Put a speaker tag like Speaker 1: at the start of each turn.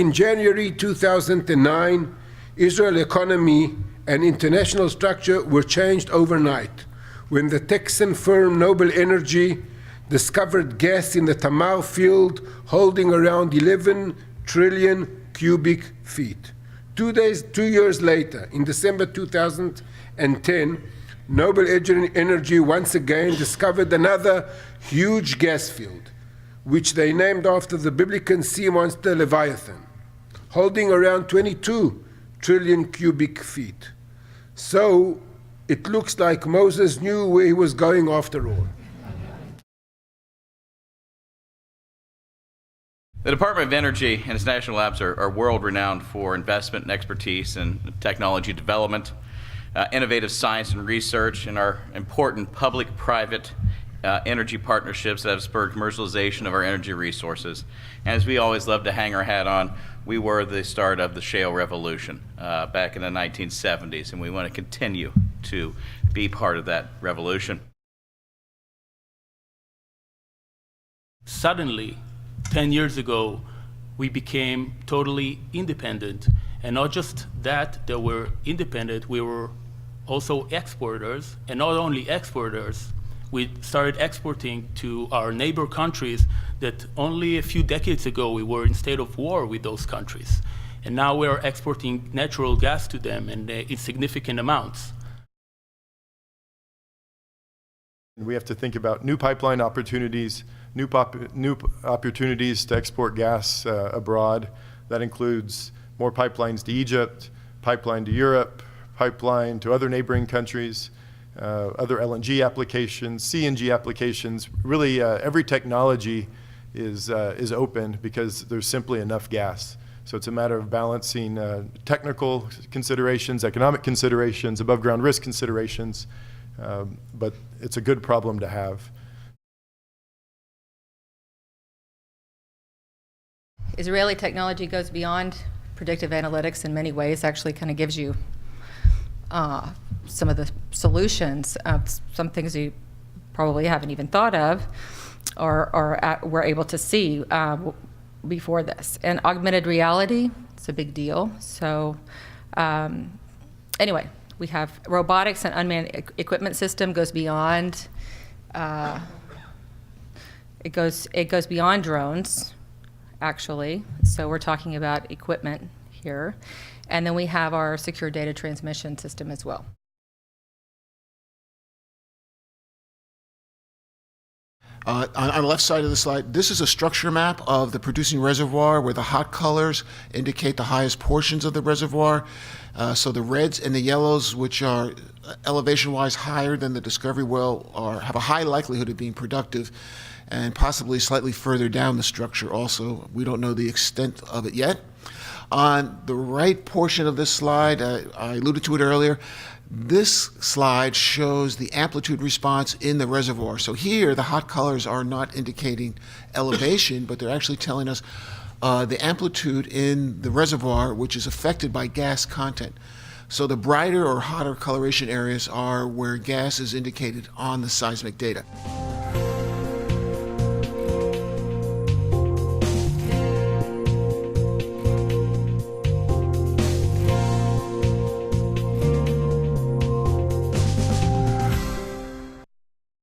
Speaker 1: In January 2009, Israel's economy and international structure were changed overnight when the Texan firm Noble Energy discovered gas in the Tamar field holding around 11 trillion cubic feet. 2 years later, in December 2010, Noble Energy once again discovered another huge gas field, which they named after the biblical sea monster Leviathan, holding around 22 trillion cubic feet. So it looks like Moses knew where he was going after all.
Speaker 2: The Department of Energy and its national labs are world-renowned for investment and expertise in technology development, innovative science and research, and our important public-private energy partnerships that have spurred commercialization of our energy resources. And as we always love to hang our hat on, we were the start of the shale revolution back in the 1970s, and we want to continue to be part of that revolution.
Speaker 3: Suddenly, 10 years ago, we became totally independent. And not just that we're independent, we were also exporters. And not only exporters, we started exporting to our neighbor countries that only a few decades ago we were in state of war with those countries. And now we're exporting natural gas to them in significant amounts.
Speaker 4: We have to think about new pipeline opportunities, new opportunities to export gas abroad. That includes more pipelines to Egypt, pipeline to Europe, pipeline to other neighboring countries, other LNG applications, CNG applications. Really, every technology is open because there's simply enough gas. So it's a matter of balancing technical considerations, economic considerations, above ground risk considerations, but it's a good problem to have.
Speaker 5: Israeli technology goes beyond predictive analytics in many ways, actually kind of gives you some of the solutions, some things you probably haven't even thought of or were able to see before this. And augmented reality, it's a big deal. So anyway, we have robotics and unmanned equipment system goes beyond, it goes beyond drones, actually. So we're talking about equipment here. And then we have our secure data transmission system as well.
Speaker 6: On the left side of the slide, this is a structure map of the producing reservoir where the hot colors indicate the highest portions of the reservoir. So the reds and the yellows, which are elevation-wise higher than the discovery well, have a high likelihood of being productive, and possibly slightly further down the structure also. We don't know the extent of it yet. On the right portion of this slide, I alluded to it earlier, this slide shows the amplitude response in the reservoir. So here, the hot colors are not indicating elevation, but they're actually telling us the amplitude in the reservoir, which is affected by gas content. So the brighter or hotter coloration areas are where gas is indicated on the seismic data.